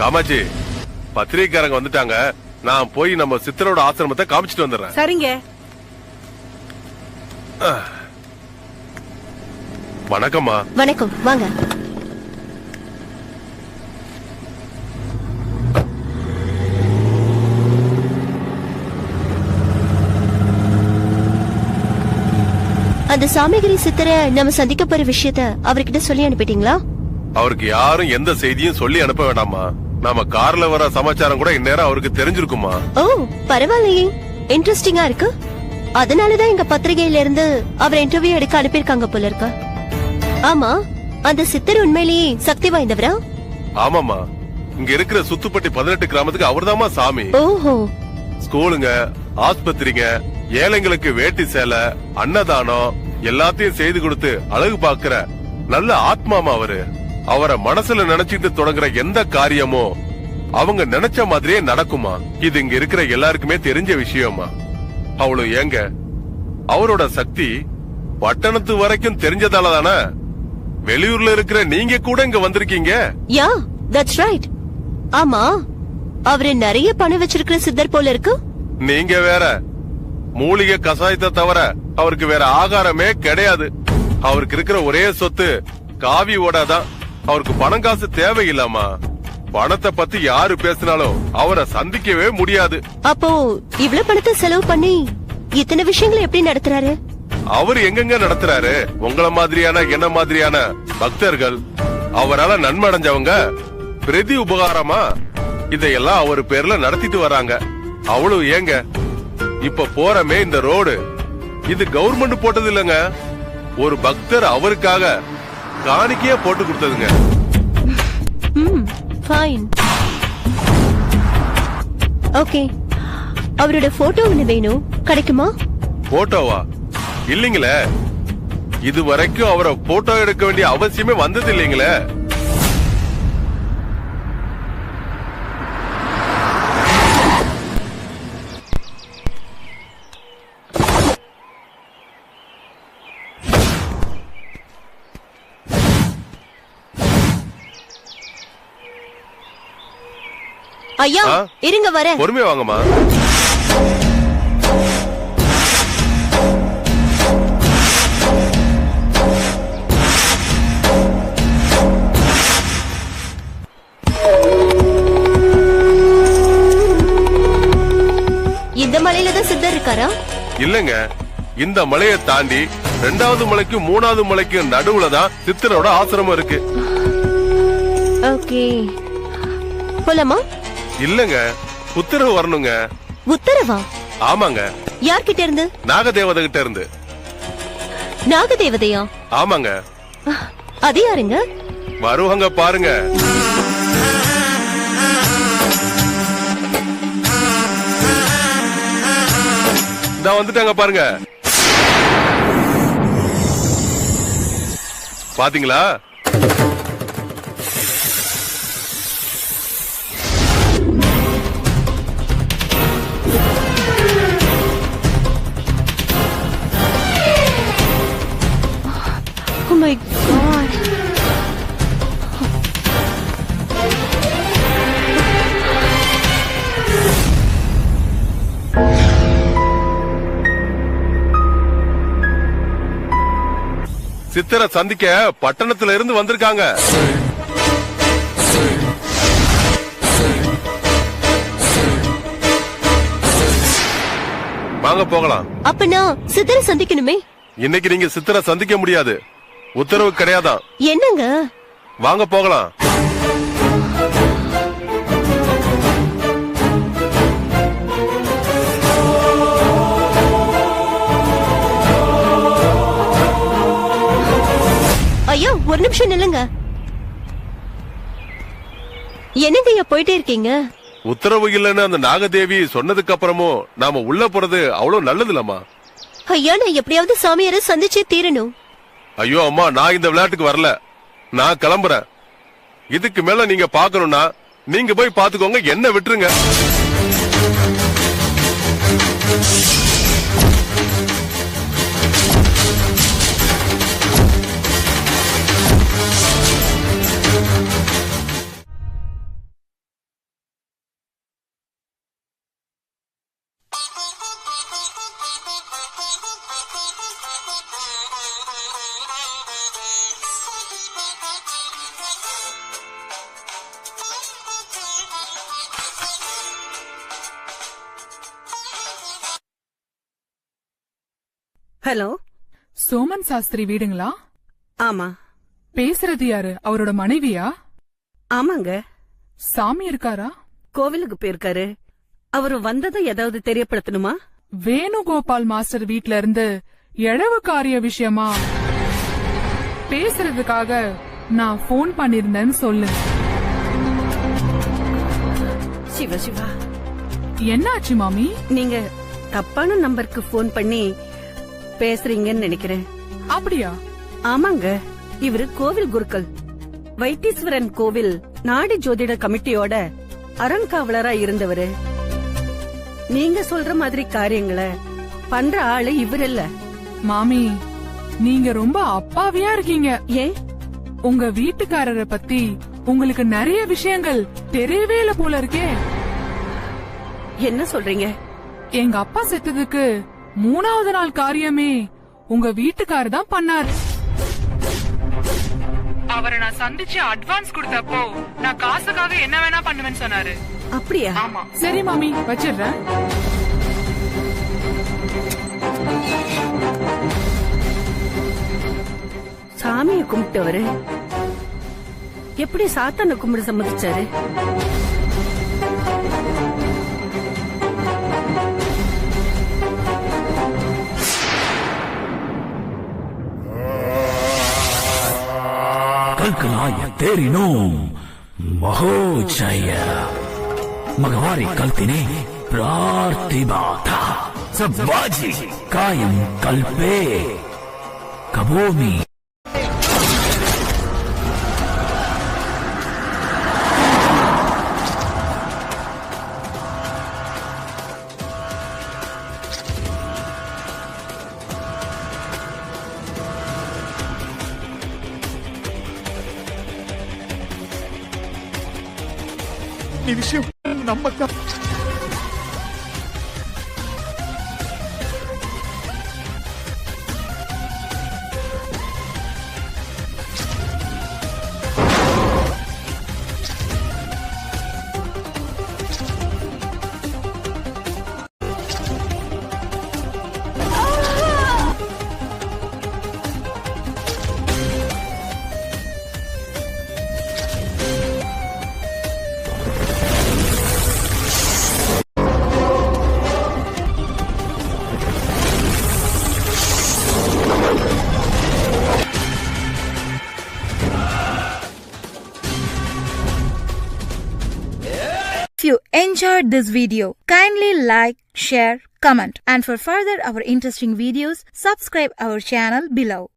காமாட்சி, பத்திரிகைக்காரங்க வந்துட்டாங்க. நான் போய் நம்ம சித்தரோட ஆசிரமத்தை காமிச்சிட்டு வந்துடுறேன். சரிங்க. வணக்கம்மா. வணக்கம், வாங்க. அந்த சாமிகிரி சித்தரை நம்ம சந்திக்க போற விஷயத்த அவர்கிட்ட சொல்லி அனுப்பிட்டீங்களா? அவருக்கு யாரும் எந்த செய்தியும் சொல்லி அனுப்ப வேண்டாமா. நாம கார்ல வர சமாச்சாரம் கூட இந்நேரம் அவருக்கு தெரிஞ்சிருக்குமா. ஓ, பரவாயில்லையே, இன்ட்ரெஸ்டிங்கா இருக்கு. அதனாலதான் எங்க பத்திரிகையில இருந்து அவர் இன்டர்வியூ எடுக்க அனுப்பியிருக்காங்க போல இருக்க. ஆமா, அந்த சித்தர் உண்மையிலேயே சக்தி வாய்ந்தவரா? ஆமாமா, இங்க இருக்கிற சுத்துப்பட்டி 18 கிராமத்துக்கு அவர்தாமா சாமி. ஓஹோ. ஸ்கூலுங்க, ஆஸ்பத்திரிங்க, ஏழைங்களுக்கு வேட்டி சேலை, அன்னதானம் எல்லாத்தையும் செய்து கொடுத்து அழகு பாக்குற நல்ல ஆத்மாமா அவரு. அவரை மனசுல நினைச்சிட்டு தொடங்குற எந்த காரியமோ அவங்க நினைச்ச மாதிரியே நடக்குமா. இது இங்க இருக்கிற எல்லாருக்குமே தெரிஞ்ச விஷயமா. அவ்வளவு ஏங்க, அவரோட சக்தி பட்டணத்து வரைக்கும் தெரிஞ்சதால தானே வெளியூர்ல இருக்கிற நீங்க கூட இங்க வந்திருக்கீங்க. யா, தட்ஸ் ரைட். ஆமா, அவரு நிறைய பணம் வச்சிருக்கிற சித்தர் போல இருக்கு. நீங்க வேற, மூலிகை கசாயத்தை தவிர அவருக்கு வேற ஆகாரமே கிடையாது. அவருக்கு இருக்கிற ஒரே சொத்து காவி ஓடாதான். அவருக்கு பணம் காசு தேவையில்லாமா. பணத்தை பத்தி யாரு பேசினாலும் அவரை சந்திக்கவே முடியாது. அப்போ இவ்வளவு பணத்தை செலவு பண்ணி இத்தனை விஷயங்களை எப்படி நடத்துறாரு? அவரு எங்கெங்க நடத்துறாரு? உங்கள மாதிரியான என்ன மாதிரியான பக்தர்கள், அவரால நன்மை அடைஞ்சவங்க பிரதி உபகாரமா இதையெல்லாம் அவர் பேர்ல நடத்திட்டு வராங்க. அவ்வளவு ஏங்க, இப்ப போறமே இந்த ரோடு, இது கவர்மெண்ட் போட்டது இல்லங்க. ஒரு பக்தர் அவருக்காக காணிக்கையே போட்டு கொடுத்ததுங்க. ஃபைன். ஓகே, அவரோட போட்டோ ஒண்ணு வேணும், கிடைக்குமா? போட்டோவா? இல்லீங்களே, இது வரைக்கும் அவரை போட்டோ எடுக்க வேண்டிய அவசியமே வந்தது இல்லீங்களே. ஐயா, இருங்க வர. பொறுமையா வாங்கம்மா. இந்த மலையில தான் சித்தர் இருக்காரா? இல்லங்க, இந்த மலையை தாண்டி 2வது மலைக்கும் 3வது மலைக்கும் நடுவுல தான் சித்தரோட ஆசிரமம் இருக்கு. ஓகே, போலாமா? இல்லங்க, உத்தரவு வரணுங்க. உத்தரவா? ஆமாங்க. யார்கிட்ட இருந்து? நாகதேவதை கிட்ட இருந்து. நாகதேவதையா? ஆமாங்க. அது யாருங்க? வருவாங்க பாருங்க. நான் வந்துட்டாங்க பாருங்க. பாத்தீங்களா? Oh my God. சித்தரை சந்திக்க பட்டணத்துல இருந்து வந்திருக்காங்க. வாங்க போகலாம். அப்ப நான் சித்தரை சந்திக்கணுமே. இன்னைக்கு நீங்க சித்தரை சந்திக்க முடியாது, உத்தரவு கிடையாதான். என்னங்க? வாங்க போகலாம். ஐயா, ஒரு நிமிஷம் நில்லுங்க. என்னங்க ஐயா போயிட்டே இருக்கீங்க? உத்தரவு இல்லன்னு அந்த நாகதேவி சொன்னதுக்கு அப்புறமும் நாம உள்ள போறது அவ்வளவு நல்லது இல்லம்மா. ஐயா, நான் எப்படியாவது சாமியார சந்திச்சே தீரணும். ஐயோ அம்மா, நான் இந்த விளையாட்டுக்கு வரல, நான் கிளம்புறேன். இதுக்கு மேல நீங்க பாக்கணும்னா நீங்க போய் பாத்துக்கோங்க, என்ன விட்டுருங்க. ஹலோ, சோமன் சாஸ்திரி வீடுங்களா? ஆமா. பேசுறது யாரு? அவரோட மனைவியா? ஆமாங்க. சாமி இருக்காரா? கோவிலுக்கு போயிருக்காரு. அவரு வந்ததை ஏதாவது தெரியப்படுத்தணுமா? வேணுகோபால் மாஸ்டர் வீட்ல இருந்து எழவு காரிய விஷயமா பேசுறதுக்காக நான் போன் பண்ணிருந்தேன்னு சொல்லு. சிவா சிவா, என்னாச்சு மாமி? நீங்க தப்பான நம்பருக்கு போன் பண்ணி பேசுறீங்கன்னு நினைக்கிறேன். அப்படியா? ஆமாங்க, இவரு கோவில் குருக்கள். வைத்தீஸ்வரன் கோவில் நாடி ஜோதிட கமிட்டியோட அறங்காவலரா இருந்தவரு. நீங்க சொல்ற மாதிரி காரியங்களை பண்ற ஆளு இவர் இல்ல. மாமி, நீங்க ரொம்ப அப்பாவியா இருக்கீங்க. ஏன்? உங்க வீட்டுக்காரரை பத்தி உங்களுக்கு நிறைய விஷயங்கள் தெரியவே இல்ல போல இருக்கே. என்ன சொல்றீங்க? எங்க அப்பா செத்ததுக்கு 3வது நாள் காரியமே உங்க வீட்டுக்காரர் தான் பண்ணாரு. அவரை நான் சந்திச்சு அட்வான்ஸ் கொடுத்தப்போ நான் காசுக்காக என்ன வேணா பண்ணுவேன்னு சொன்னாரு. அப்படியா? ஆமா. சரி மாமி, வச்சிடுறேன். சாமியை கும்பிட்டவரு எப்படி சாத்தான கும்பிட சம்மதிச்சாரு? कल्कनाय तेरिनो महोजय मगवारी कल्तिने प्रार्थिबाता सब्बाजी कायम कल्पे कबोमी. ఈ విషయం నమ్మక If you enjoyed this video, kindly like, share, comment, and for further our interesting videos, subscribe our channel below.